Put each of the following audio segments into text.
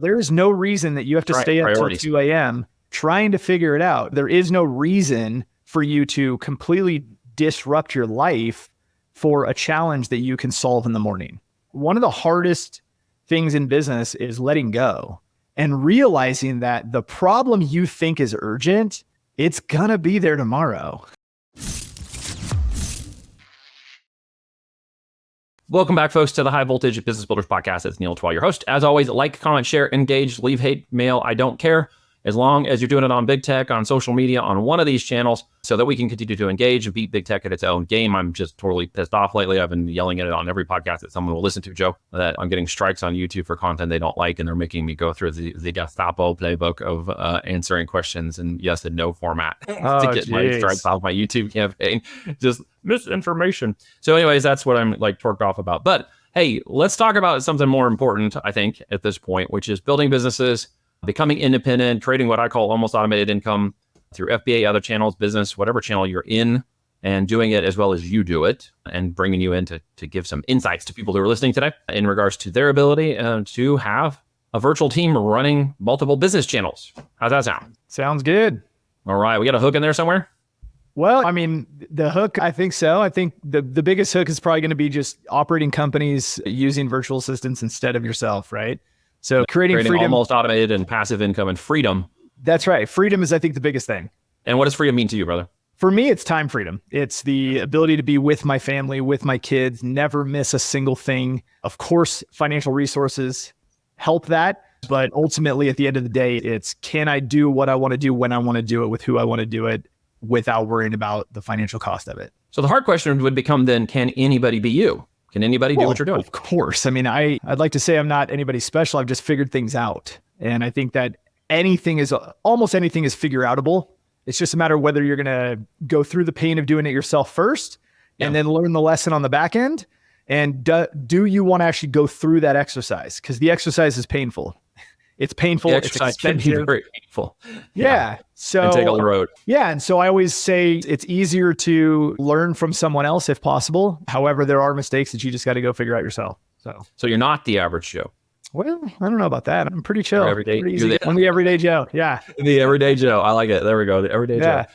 There is no reason that you have to stay up till 2 a.m. trying to figure it out. There is no reason for you to completely disrupt your life for a challenge that you can solve in the morning. One of the hardest things in business is letting go and realizing that the problem you think is urgent, it's gonna be there tomorrow. Welcome back, folks, to the High Voltage Business Builders Podcast. It's Neil Twal, your host. As always, like, comment, share, engage, leave hate mail. I don't care. As long as you're doing it on big tech, on social media, on one of these channels, so that we can continue to engage and beat big tech at its own game. I'm just totally pissed off lately. I've been yelling at it on every podcast that someone will listen to, Joe, that I'm getting strikes on YouTube for content they don't like, and they're making me go through the Gestapo playbook of answering questions in yes and no format to get my strikes off my YouTube campaign. Just misinformation. So anyways, that's what I'm like torqued off about. But hey, let's talk about something more important, I think, at this point, which is building businesses, becoming independent, trading what I call almost automated income through FBA, other channels, business, whatever channel you're in, and doing it as well as you do it, and bringing you in to give some insights to people who are listening today in regards to their ability to have a virtual team running multiple business channels. How's that sound? Sounds good. All right. We got a hook in there somewhere? Well, I mean, the hook, I think so. I think the biggest hook is probably going to be just operating companies using virtual assistants instead of yourself, right? So creating freedom, almost automated and passive income and freedom. That's right. Freedom is, I think, the biggest thing. And what does freedom mean to you, brother? For me, it's time freedom. It's the ability to be with my family, with my kids, never miss a single thing. Of course, financial resources help that. But ultimately, at the end of the day, it's can I do what I want to do when I want to do it with who I want to do it without worrying about the financial cost of it. So the hard question would become then, can anybody be you? Can anybody do what you're doing? Of course. I mean, I'd like to say I'm not anybody special. I've just figured things out. And I think that almost anything is figure outable. It's just a matter of whether you're going to go through the pain of doing it yourself first and then learn the lesson on the back end. And do you want to actually go through that exercise? Because the exercise is painful. It's painful. It's expensive. Very painful. Yeah. So and take on the road. Yeah. And so I always say it's easier to learn from someone else if possible. However, there are mistakes that you just got to go figure out yourself. So you're not the average Joe. Well, I don't know about that. I'm pretty chill. Pretty easy. I'm the everyday Joe. Yeah. The everyday Joe. I like it. There we go. The everyday Joe.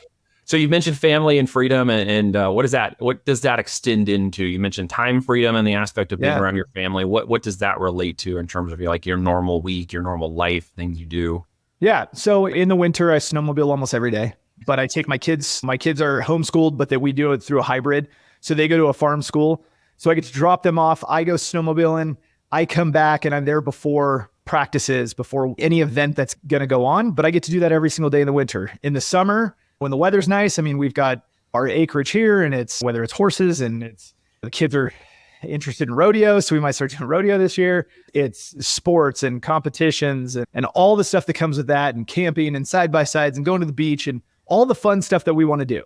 So you mentioned family and freedom, and what is that? What does that extend into? You mentioned time freedom and the aspect of being around your family. What does that relate to in terms of your normal week, your normal life, things you do? Yeah. So in the winter, I snowmobile almost every day, but I take my kids. My kids are homeschooled, but we do it through a hybrid. So they go to a farm school. So I get to drop them off. I go snowmobiling. I come back and I'm there before practices, before any event that's going to go on. But I get to do that every single day in the winter. In the summer, when the weather's nice, I mean, we've got our acreage here, and whether it's horses and the kids are interested in rodeo. So we might start doing rodeo this year. It's sports and competitions and all the stuff that comes with that, and camping and side-by-sides and going to the beach and all the fun stuff that we want to do.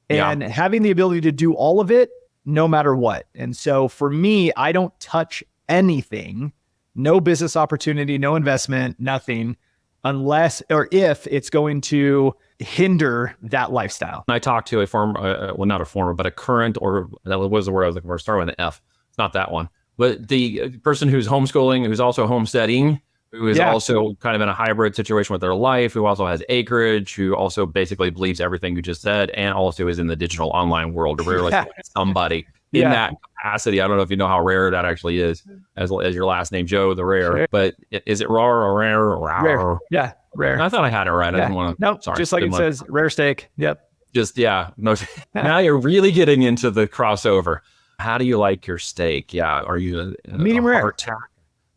And having the ability to do all of it, no matter what. And so for me, I don't touch anything, no business opportunity, no investment, nothing, unless or if it's going to hinder that lifestyle. I talked to a former, well, not a former, but a current, or that was the word I was looking for, starting with an F. It's not that one. But the person who's homeschooling, who's also homesteading, who is also kind of in a hybrid situation with their life, who also has acreage, who also basically believes everything you just said, and also is in the digital online world, where like somebody in that capacity. I don't know if you know how rare that actually is, as your last name, Joe the Rare. Sure. But is it raw or rare? Rare. Yeah, rare. I thought I had it right. I didn't want to. Nope. Sorry. Just like it says, rare steak. Yep. Just no. Now you're really getting into the crossover. How do you like your steak? Yeah. Are you medium rare?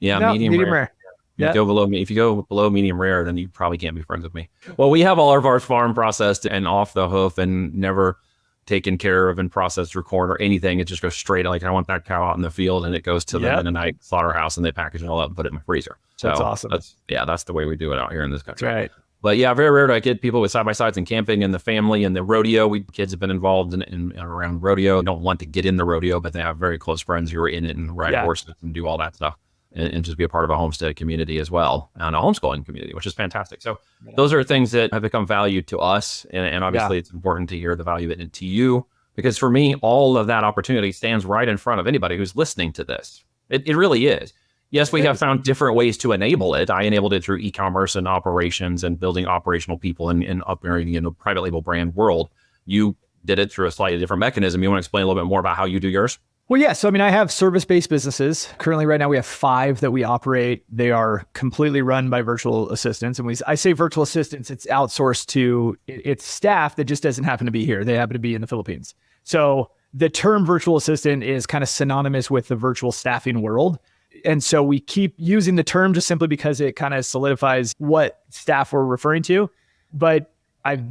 Medium rare. If you go below medium rare, then you probably can't be friends with me. Well, we have all of our farm processed and off the hoof and never taken care of and processed or corn or anything. It just goes straight. Like I want that cow out in the field, and it goes to the Mennonite slaughterhouse, and they package it all up and put it in my freezer. So that's awesome. That's the way we do it out here in this country. That's right. But very rare to get people with side-by-sides and camping and the family and the rodeo. Kids have been involved in around rodeo. Don't want to get in the rodeo, but they have very close friends who are in it and ride horses and do all that stuff. And just be a part of a homestead community as well, and a homeschooling community, which is fantastic. So those are things that have become valued to us. And obviously it's important to hear the value of it to you, because for me, all of that opportunity stands right in front of anybody who's listening to this. It really is. Yes, we have found different ways to enable it. I enabled it through e-commerce and operations and building operational people and operating in a private label brand world. You did it through a slightly different mechanism. You want to explain a little bit more about how you do yours? Well, yeah. So, I mean, I have service-based businesses. Currently, right now, we have 5 that we operate. They are completely run by virtual assistants. And I say virtual assistants, it's outsourced to it's staff that just doesn't happen to be here. They happen to be in the Philippines. So the term virtual assistant is kind of synonymous with the virtual staffing world. And so we keep using the term just simply because it kind of solidifies what staff we're referring to. But I've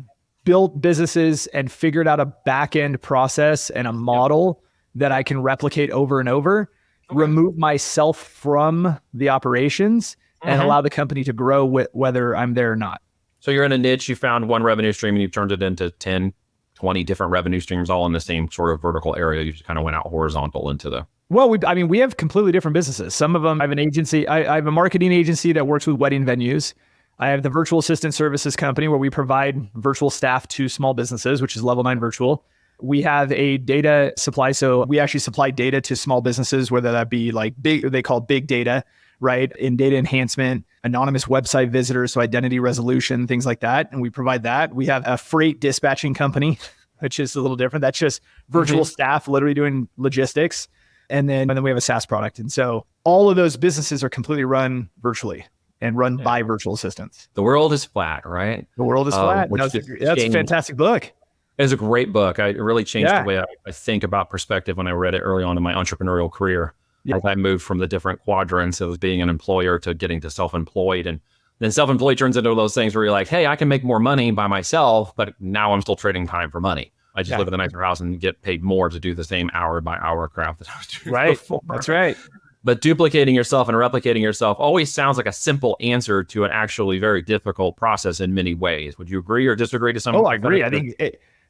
built businesses and figured out a back-end process and a model that I can replicate over and over, remove myself from the operations and allow the company to grow whether I'm there or not. So you're in a niche, you found one revenue stream and you've turned it into 10, 20 different revenue streams, all in the same sort of vertical area. You just kind of went out horizontal into the... Well, we have completely different businesses. Some of them, I have an agency. I have a marketing agency that works with wedding venues. I have the virtual assistant services company where we provide virtual staff to small businesses, which is Level 9 Virtual. We have a data supply. So we actually supply data to small businesses, whether that be like they call big data, right? In data enhancement, anonymous website visitors, so identity resolution, things like that. And we provide that. We have a freight dispatching company, which is a little different. That's just virtual staff literally doing logistics. And then we have a SaaS product. And so all of those businesses are completely run virtually and run by virtual assistants. The world is flat, right? The world is flat. That's a fantastic book. It's a great book. It really changed the way I think about perspective when I read it early on in my entrepreneurial career. Yeah. As I moved from the different quadrants of being an employer to getting to self-employed. And then self-employed turns into those things where you're like, hey, I can make more money by myself, but now I'm still trading time for money. I just live in a nicer house and get paid more to do the same hour by hour craft that I was doing before. That's right. But duplicating yourself and replicating yourself always sounds like a simple answer to an actually very difficult process in many ways. Would you agree or disagree to some? Oh, I agree. I think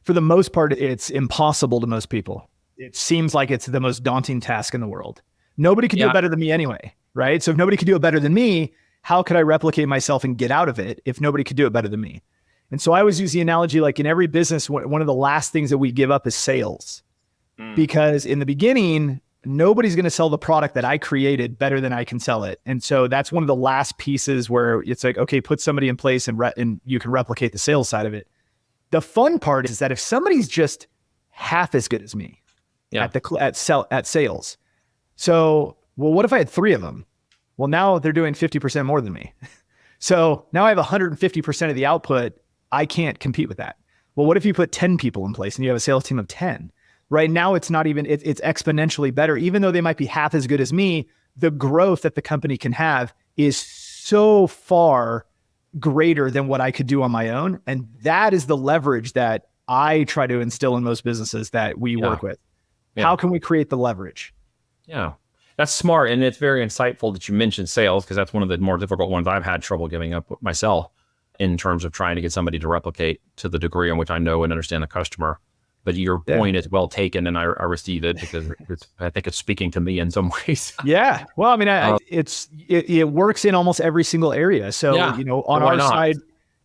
for the most part, it's impossible to most people. It seems like it's the most daunting task in the world. Nobody could do it better than me anyway, right? So if nobody could do it better than me, how could I replicate myself and get out of it if nobody could do it better than me? And so I always use the analogy, like in every business, one of the last things that we give up is sales. Because in the beginning, nobody's going to sell the product that I created better than I can sell it. And so that's one of the last pieces where it's like, okay, put somebody in place and you can replicate the sales side of it. The fun part is that if somebody's just half as good as me at sales. So, well, what if I had 3 of them? Well, now they're doing 50% more than me. So now I have 150% of the output. I can't compete with that. Well, what if you put 10 people in place and you have a sales team of 10? Right now, it's not even, it's exponentially better. Even though they might be half as good as me, the growth that the company can have is so far greater than what I could do on my own. And that is the leverage that I try to instill in most businesses that we work with. Yeah. How can we create the leverage? Yeah, that's smart. And it's very insightful that you mentioned sales, because that's one of the more difficult ones I've had trouble giving up myself in terms of trying to get somebody to replicate to the degree in which I know and understand the customer. But your point is well taken, and I receive it because I think it's speaking to me in some ways. Yeah. Well, I mean, it works in almost every single area. So, on our side,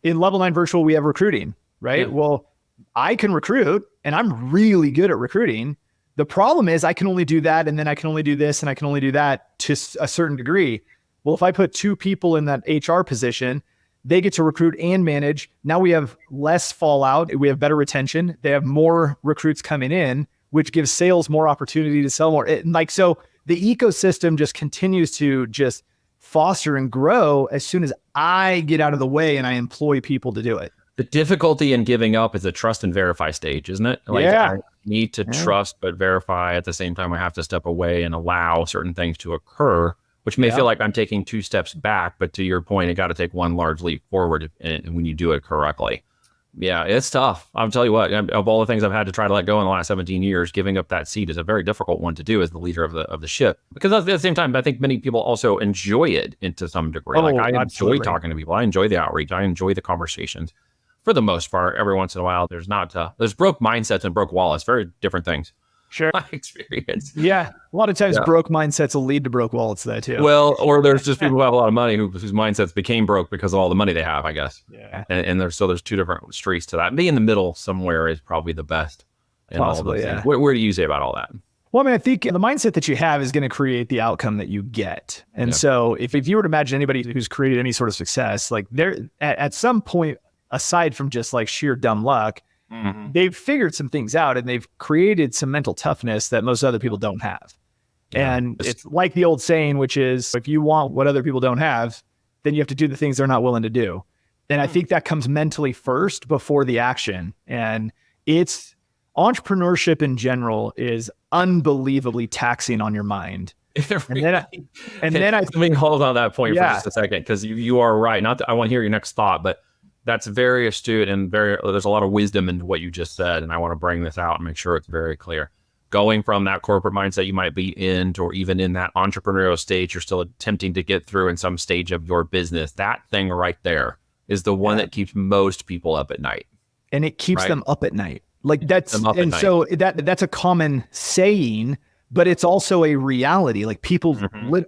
in Level 9 Virtual, we have recruiting, right? Yeah. Well, I can recruit, and I'm really good at recruiting. The problem is I can only do that, and then I can only do this, and I can only do that to a certain degree. Well, if I put 2 people in that HR position, they get to recruit and manage. Now we have less fallout. We have better retention. They have more recruits coming in, which gives sales more opportunity to sell more. So the ecosystem just continues to just foster and grow as soon as I get out of the way and I employ people to do it. The difficulty in giving up is the trust and verify stage, isn't it? I need to trust, but verify at the same time. I have to step away and allow certain things to occur, which may feel like I'm taking 2 steps back, but to your point, you got to take 1 large leap forward when you do it correctly. Yeah, it's tough. I'll tell you what, of all the things I've had to try to let go in the last 17 years, giving up that seat is a very difficult one to do as the leader of the ship. Because at the same time, I think many people also enjoy it to some degree. I enjoy talking to people. I enjoy the outreach. I enjoy the conversations. For the most part, every once in a while, there's broke mindsets and broke wallets, very different things. Sure. My experience. Yeah. A lot of times broke mindsets will lead to broke wallets though too. Well, or there's just people who have a lot of money whose mindsets became broke because of all the money they have, I guess. Yeah. And there's 2 different streets to that. Being in the middle somewhere is probably the best. Possibly, yeah. What do you say about all that? Well, I mean, I think the mindset that you have is going to create the outcome that you get. And so if you were to imagine anybody who's created any sort of success, like they're at some point, aside from just like sheer dumb luck, they've figured some things out and they've created some mental toughness that most other people don't have. And it's like the old saying, which is, if you want what other people don't have, then you have to do the things they're not willing to do. And I think that comes mentally first before the action. And entrepreneurship in general is unbelievably taxing on your mind. Let me hold on that point for just a second, because you are right. Not that I want to hear your next thought, but that's very astute and there's a lot of wisdom in what you just said. And I want to bring this out and make sure it's very clear. Going from that corporate mindset you might be in, or even in that entrepreneurial stage, you're still attempting to get through in some stage of your business. That thing right there is the one that keeps most people up at night. And it keeps them up at night. Like that's a common saying, but it's also a reality. Like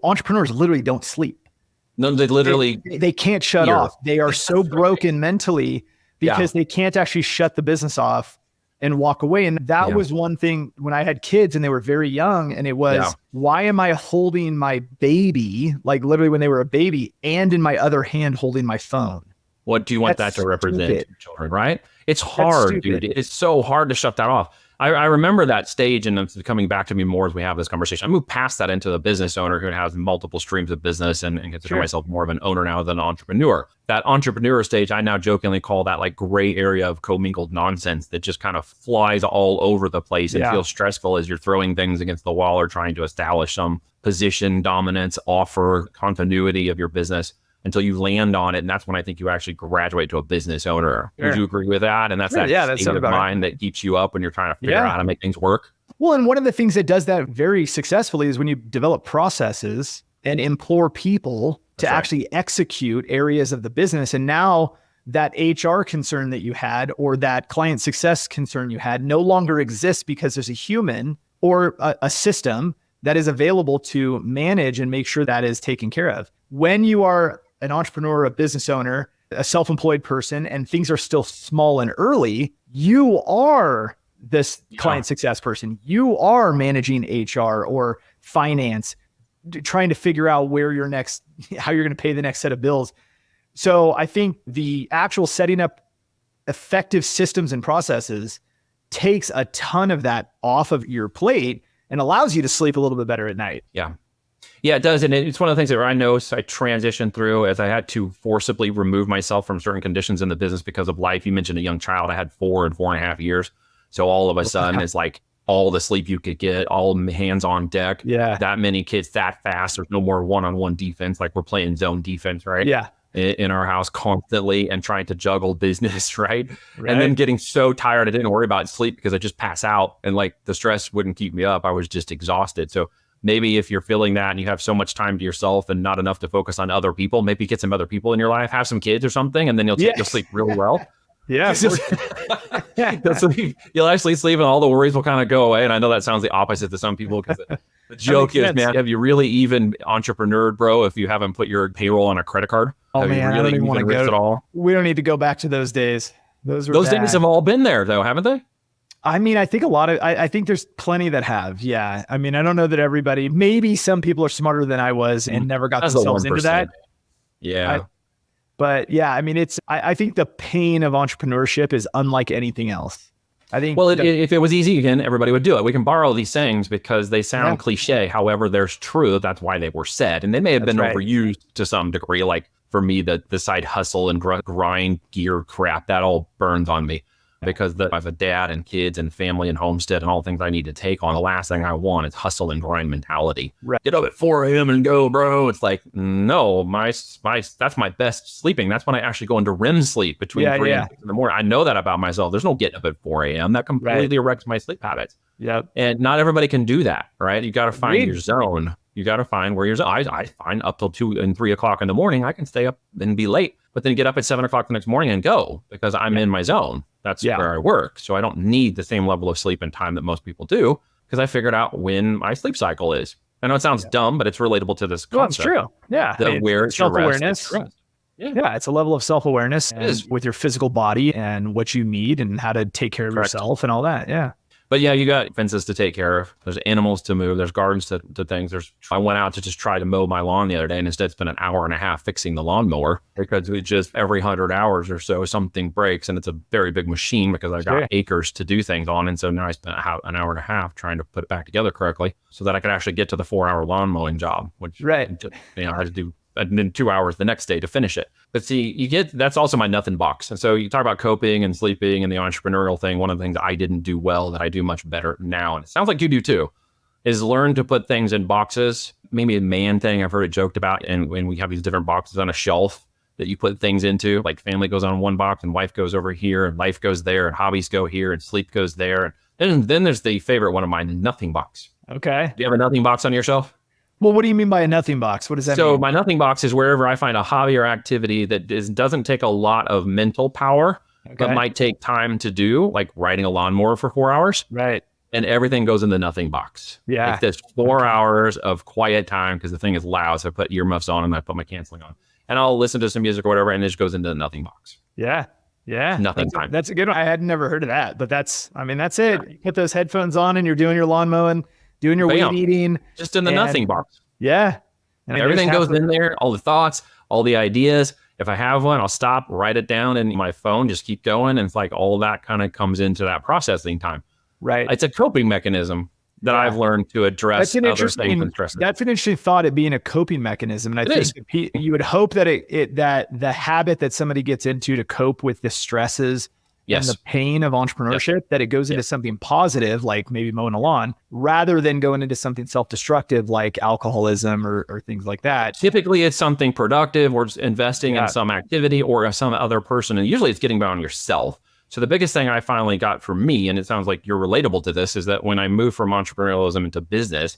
entrepreneurs literally don't sleep. No, they can't shut off. They are so broken mentally because they can't actually shut the business off and walk away. And that was one thing when I had kids and they were very young, and it was, why am I holding my baby, like literally when they were a baby, and in my other hand holding my phone? What do you want that to represent to children, right? It's hard, dude. It's so hard to shut that off. I remember that stage, and it's coming back to me more as we have this conversation. I moved past that into the business owner who has multiple streams of business and consider myself more of an owner now than an entrepreneur. That entrepreneur stage, I now jokingly call that like gray area of commingled nonsense that just kind of flies all over the place and feels stressful as you're throwing things against the wall or trying to establish some position, dominance, offer, continuity of your business until you land on it. And that's when I think you actually graduate to a business owner. Would you agree with that? And that's that state of mind that keeps you up when you're trying to figure out how to make things work. Well, and one of the things that does that very successfully is when you develop processes and implore people to actually execute areas of the business. And now that HR concern that you had, or that client success concern you had, no longer exists because there's a human or a system that is available to manage and make sure that is taken care of. When you are an entrepreneur, a business owner, a self-employed person, and things are still small and early, you are this client success person. You are managing HR or finance, trying to figure out how you're going to pay the next set of bills. So I think the actual setting up effective systems and processes takes a ton of that off of your plate and allows you to sleep a little bit better at night. Yeah, it does. And it's one of the things that I noticed I transitioned through as I had to forcibly remove myself from certain conditions in the business because of life. You mentioned a young child. I had 4 and 4.5 years. So all of a sudden it's like all the sleep you could get, all hands on deck. That many kids that fast. There's no more one-on-one defense. Like we're playing zone defense, right? In our house constantly and trying to juggle business, right? And then getting so tired I didn't worry about sleep because I just pass out and like the stress wouldn't keep me up. I was just exhausted. So maybe if you're feeling that and you have so much time to yourself and not enough to focus on other people, maybe get some other people in your life, have some kids or something, and then you'll sleep really well. You'll actually sleep and all the worries will kind of go away. And I know that sounds the opposite to some people because the joke is, man, have you really even entrepreneured, bro, if you haven't put your payroll on a credit card? Oh, have man, you really I don't even want to go at all? We don't need to go back to those days. Those days have all been there though, haven't they? I mean, I think I think there's plenty that have. Yeah. I mean, I don't know that everybody, maybe some people are smarter than I was and never got themselves into that. But yeah, I mean, I think the pain of entrepreneurship is unlike anything else. I think. Well, if it was easy again, everybody would do it. We can borrow these sayings because they sound cliche. However, there's truth. That's why they were said. And they may have been overused to some degree. Like for me, the side hustle and grind gear crap, that all burns on me. Because I have a dad and kids and family and homestead and all the things I need to take on. The last thing I want is hustle and grind mentality. Get up at 4 a.m. and go, bro. It's like, no, that's my best sleeping. That's when I actually go into REM sleep between 3 and 6 in the morning. I know that about myself. There's no getting up at 4 a.m. That completely wrecks my sleep habits. And not everybody can do that, right? You got to find your zone. You got to find where your zone. I find up till 2 and 3 o'clock in the morning, I can stay up and be late, but then get up at 7 o'clock the next morning and go because I'm in my zone. That's where I work. So I don't need the same level of sleep and time that most people do because I figured out when my sleep cycle is. I know it sounds dumb, but it's relatable to this concept. Well, it's true. Yeah. Where it's self-awareness. Yeah, it's a level of self-awareness with your physical body and what you need and how to take care of yourself and all that. Yeah. But yeah, you got fences to take care of. There's animals to move. There's gardens to things. I went out to just try to mow my lawn the other day and instead spent an hour and a half fixing the lawnmower because we just every 100 hours or so, something breaks and it's a very big machine because I got acres to do things on. And so now I spent an hour and a half trying to put it back together correctly so that I could actually get to the 4-hour lawn mowing job, which I had to do and then 2 hours the next day to finish it. But see, that's also my nothing box. And so you talk about coping and sleeping and the entrepreneurial thing. One of the things I didn't do well that I do much better now, and it sounds like you do too, is learn to put things in boxes. Maybe a man thing I've heard it joked about. And when we have these different boxes on a shelf that you put things into, like family goes on one box and wife goes over here and life goes there and hobbies go here and sleep goes there. And then there's the favorite one of mine, the nothing box. Okay. Do you have a nothing box on your shelf? Well, what do you mean by a nothing box? What does that mean? So my nothing box is wherever I find a hobby or activity that doesn't take a lot of mental power, but might take time to do, like riding a lawnmower for 4 hours. Right. And everything goes in the nothing box. Yeah. Like there's 4 hours of quiet time because the thing is loud. So I put earmuffs on and I put my canceling on. And I'll listen to some music or whatever, and it just goes into the nothing box. Yeah. Yeah. Nothing time. That's a good one. I had never heard of that, but that's it. You put those headphones on and you're doing your lawn mowing, doing your weed eating. Just in the nothing box. Yeah. And everything goes in there, all the thoughts, all the ideas. If I have one, I'll stop, write it down in my phone, just keep going. And it's like all that kind of comes into that processing time. Right. It's a coping mechanism that I've learned to address other things and stresses. That's an interesting thought, it being a coping mechanism. And I think you would hope that that the habit that somebody gets into to cope with the stresses and the pain of entrepreneurship, that it goes into something positive, like maybe mowing a lawn, rather than going into something self-destructive like alcoholism or things like that. Typically, it's something productive or just investing in some activity or some other person. And usually it's getting on yourself. So the biggest thing I finally got for me, and it sounds like you're relatable to this, is that when I moved from entrepreneurialism into business,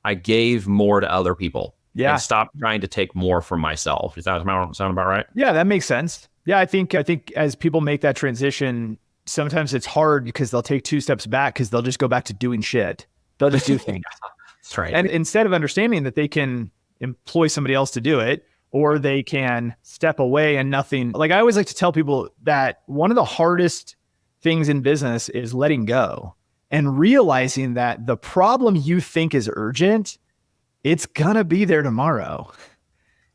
I gave more to other people and stopped trying to take more from myself. Does that sound about right? Yeah, that makes sense. Yeah, I think as people make that transition, sometimes it's hard because they'll take 2 steps back because they'll just go back to doing shit. They'll just do things. That's right. And instead of understanding that they can employ somebody else to do it, or they can step away and nothing. Like I always like to tell people that one of the hardest things in business is letting go and realizing that the problem you think is urgent, it's gonna be there tomorrow.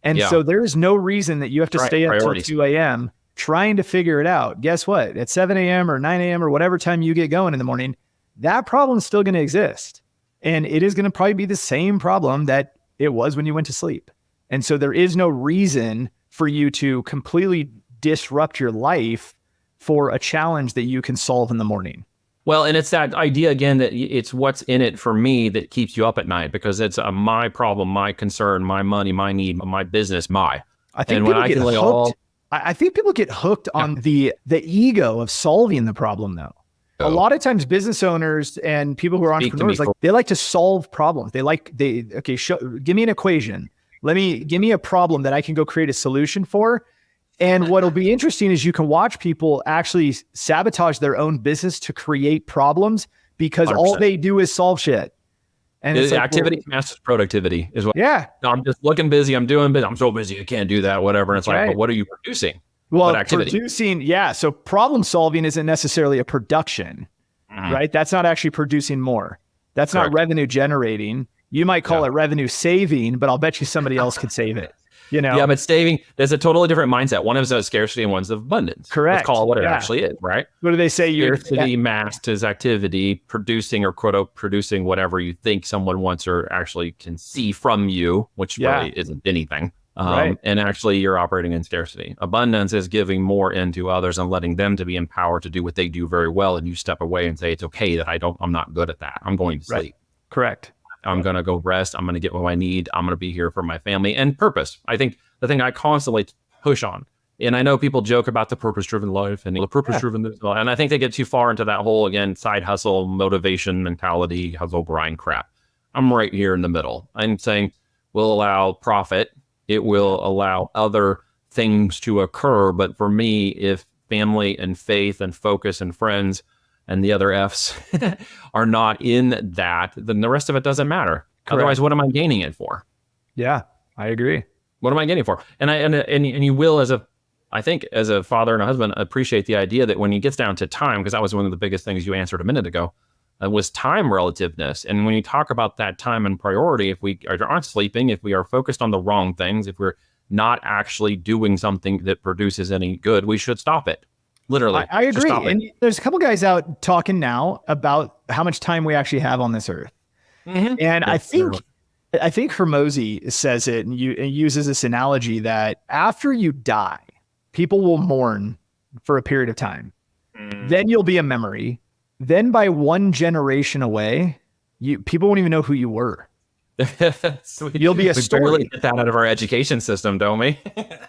And so there's no reason that you have to stay up until 2 a.m. trying to figure it out. Guess what? At 7 a.m. or 9 a.m. or whatever time you get going in the morning, that problem is still going to exist. And it is going to probably be the same problem that it was when you went to sleep. And so there is no reason for you to completely disrupt your life for a challenge that you can solve in the morning. Well, and it's that idea again that it's what's in it for me that keeps you up at night, because it's my problem, my concern, my money, my need, my business, I think people get hooked. I think people get hooked on the give of solving the problem, though. A lot of times business owners and people who are entrepreneurs, they like to solve problems. Give me an equation. Give me a problem that I can go create a solution for. And what'll be interesting is you can watch people actually sabotage their own business to create problems because 100%. All they do is solve shit. And it's activity masters productivity is what. Yeah. No, I'm just looking busy. I'm doing busy. I'm so busy. I can't do that. Whatever. And it's like, but what are you producing? Well, producing. So problem solving isn't necessarily a production, right? That's not actually producing more. That's not revenue generating. You might call it revenue saving, but I'll bet you somebody else could save it. Yeah, but saving, there's a totally different mindset. One is scarcity and one's of abundance. Correct. Let's call it what it actually is, right? What do they say? Scarcity masked as activity, producing or quote producing whatever you think someone wants or actually can see from you, which really isn't anything. And actually you're operating in scarcity. Abundance is giving more into others and letting them to be empowered to do what they do very well. And you step away and say, it's okay that I'm not good at that. I'm going to sleep. Correct. I'm going to go rest. I'm going to get what I need. I'm going to be here for my family and purpose. I think the thing I constantly push on, and I know people joke about the purpose-driven life and the purpose-driven, and I think they get too far into that whole, again, side hustle, motivation, mentality, hustle grind crap. I'm right here in the middle. I'm saying we'll allow profit. It will allow other things to occur. But for me, if family and faith and focus and friends and the other F's are not in that, then the rest of it doesn't matter. Correct. Otherwise, what am I gaining it for? Yeah, I agree. What am I gaining for? And you will, as a father and a husband, appreciate the idea that when it gets down to time, because that was one of the biggest things you answered a minute ago, was time relativeness. And when you talk about that time and priority, if we aren't sleeping, if we are focused on the wrong things, if we're not actually doing something that produces any good, we should stop it. Literally. I agree. And there's a couple guys out talking now about how much time we actually have on this earth. And yeah, I think Hormozy says it and uses this analogy that after you die, people will mourn for a period of time. Then you'll be a memory. Then by one generation away, people won't even know who you were. You'll be a story. We barely get that out of our education system, don't we?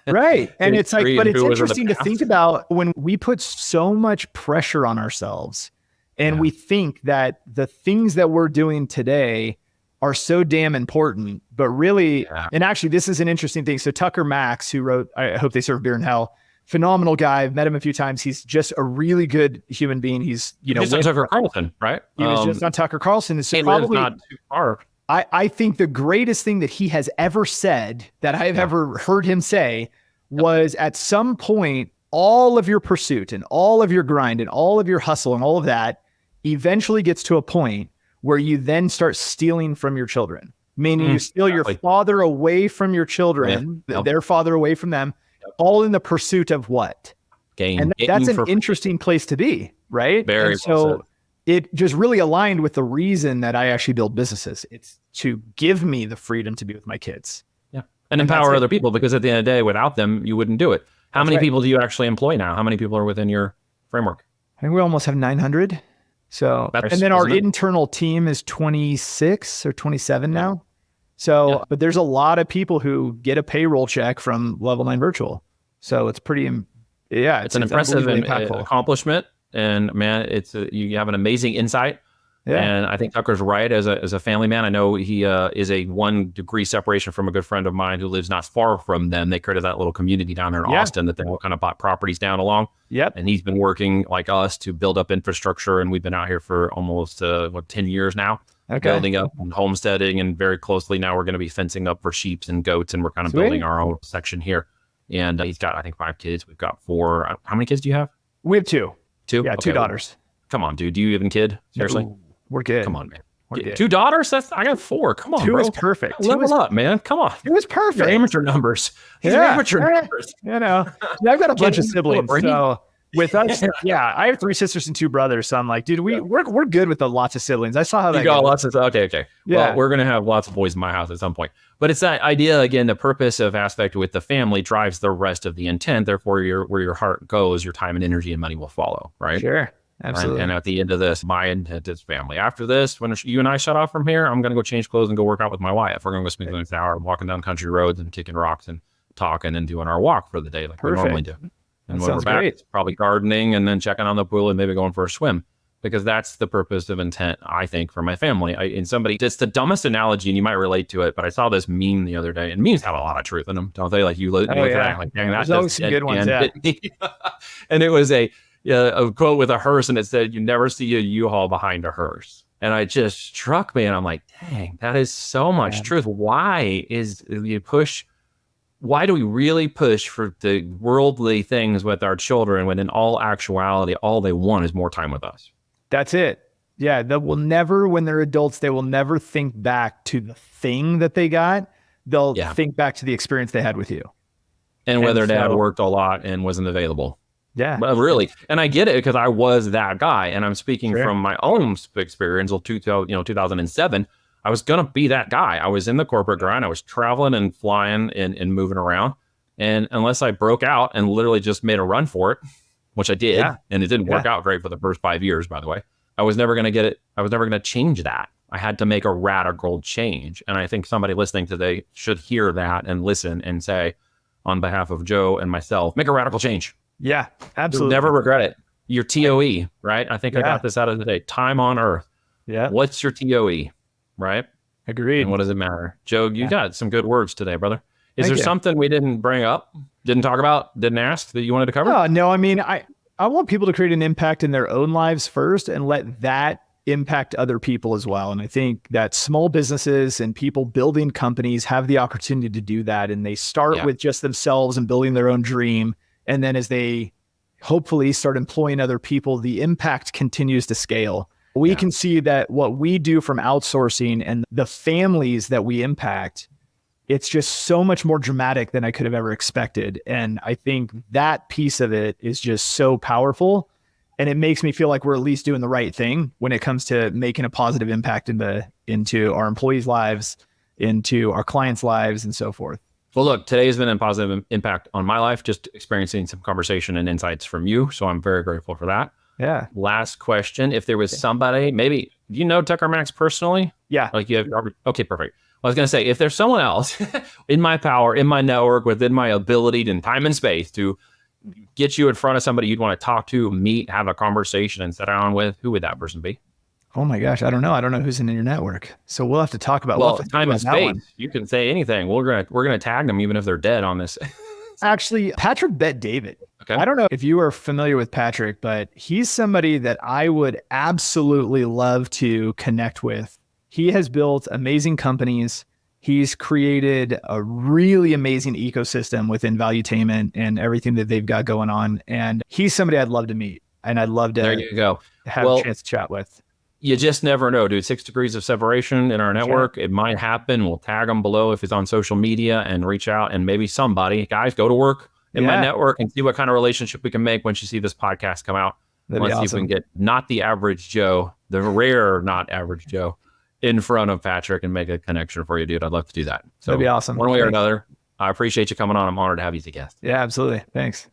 Right. And it's like, but it's interesting to think about when we put so much pressure on ourselves and we think that the things that we're doing today are so damn important, but really, and actually this is an interesting thing. So Tucker Max, who wrote, I Hope They Serve Beer in Hell, phenomenal guy. I've met him a few times. He's just a really good human being. He's, he's on Tucker Carlson, right? He was just on Tucker Carlson. So probably not too far. I think the greatest thing that he has ever said that I've ever heard him say was at some point, all of your pursuit and all of your grind and all of your hustle and all of that eventually gets to a point where you then start stealing from your children, meaning you steal your father away from your children, their father away from them, all in the pursuit of what? Gain. And that's an interesting place to be, right? Very and so it just really aligned with the reason that I actually build businesses. It's to give me the freedom to be with my kids. Yeah. And empower other people, because at the end of the day, without them, you wouldn't do it. How many people do you actually employ now? How many people are within your framework? I think we almost have 900. So, and then our internal team is 26 or 27 now. So, but there's a lot of people who get a payroll check from Level 9 Virtual. So it's pretty, it's an impressive accomplishment. And man, you have an amazing insight. Yeah. And I think Tucker's right as a family man. I know he is a 1 degree separation from a good friend of mine who lives not far from them. They created that little community down there in Austin that they all kind of bought properties down along. Yep. And he's been working like us to build up infrastructure. And we've been out here for almost 10 years now, building up and homesteading. And very closely now we're going to be fencing up for sheep and goats. And we're kind of building our own section here. And he's got, I think, 5 kids. We've got 4. How many kids do you have? We have 2. 2? Yeah, 2 daughters. Come on, dude. Do you even kid? Seriously? No, we're good. Come on, man. 2 daughters? I got 4. Come on, 2 bro. is perfect. Level up, man. Come on. 2 is perfect. Your amateur numbers. Amateur numbers. You know, I've got a bunch of siblings. So with us, I have 3 sisters and 2 brothers. So I'm like, dude, we're good with the lots of siblings. I saw how that got goes. lots of okay. Yeah. Well, we're gonna have lots of boys in my house at some point. But it's that idea again. The purpose of aspect with the family drives the rest of the intent. Therefore, where your heart goes, your time and energy and money will follow. Right. Sure. Absolutely. And at the end of this, my intent is family. After this, when you and I shut off from here, I'm going to go change clothes and go work out with my wife. We're going to go spend an hour walking down country roads and kicking rocks and talking and doing our walk for the day like we normally do. And when we're back, it's probably gardening and then checking on the pool and maybe going for a swim, because that's the purpose of intent, I think, for my family. It's the dumbest analogy and you might relate to it, but I saw this meme the other day, and memes have a lot of truth in them, don't they? Like you look at that, like, dang, that's some good ones. And it was a quote with a hearse, and it said, "You never see a U-Haul behind a hearse." And it just struck me, and I'm like, dang, that is so much truth. Why do we really push for the worldly things with our children when in all actuality, all they want is more time with us? That's it. Yeah. They will never, when they're adults, they will never think back to the thing that they got. They'll think back to the experience they had with you. And whether dad worked a lot and wasn't available. Yeah. But really. And I get it, because I was that guy. And I'm speaking from my own experience of 2007. I was going to be that guy. I was in the corporate grind. I was traveling and flying and moving around. And unless I broke out and literally just made a run for it, which I did, and it didn't work out great for the first 5 years, by the way, I was never going to get it. I was never going to change that. I had to make a radical change. And I think somebody listening today should hear that and listen and say, on behalf of Joe and myself, make a radical change. Yeah, absolutely. You'll never regret it. Your TOE, right? I think I got this out of the day. Time on earth. Yeah. What's your TOE, right? Agreed. And what does it matter? Joe, you got some good words today, brother. Is there something we didn't bring up, didn't talk about, didn't ask that you wanted to cover? No, I mean, I want people to create an impact in their own lives first and let that impact other people as well. And I think that small businesses and people building companies have the opportunity to do that. And they start with just themselves and building their own dream. And then as they hopefully start employing other people, the impact continues to scale. We can see that what we do from outsourcing and the families that we impact, it's just so much more dramatic than I could have ever expected. And I think that piece of it is just so powerful. And it makes me feel like we're at least doing the right thing when it comes to making a positive impact into our employees' lives, into our clients' lives, and so forth. Well, look, today has been a positive impact on my life, just experiencing some conversation and insights from you. So I'm very grateful for that. Yeah. Last question. If there was somebody, maybe, do you know Tucker Max personally? Yeah. Like you have, okay, perfect. I was going to say, if there's someone else in my power, in my network, within my ability and time and space to get you in front of somebody you'd want to talk to, meet, have a conversation and sit down with, who would that person be? Oh my gosh. I don't know. I don't know who's in your network. So we'll have to talk about time and space. You can say anything. We're gonna tag them even if they're dead on this. Actually, Patrick Bet David. Okay. I don't know if you are familiar with Patrick, but he's somebody that I would absolutely love to connect with. He has built amazing companies. He's created a really amazing ecosystem within Valuetainment and everything that they've got going on. And he's somebody I'd love to meet. And I'd love to there you go. have a chance to chat with. You just never know, dude. 6 degrees of separation in our network. It might happen. We'll tag them below if it's on social media and reach out, and maybe somebody, guys, go to work in my network and see what kind of relationship we can make once you see this podcast come out. Let's see if we can get not the average Joe, the rare not average Joe, in front of Patrick and make a connection for you, dude. I'd love to do that. So that'd be awesome. One way or another, I appreciate you coming on. I'm honored to have you as a guest. Yeah, absolutely. Thanks.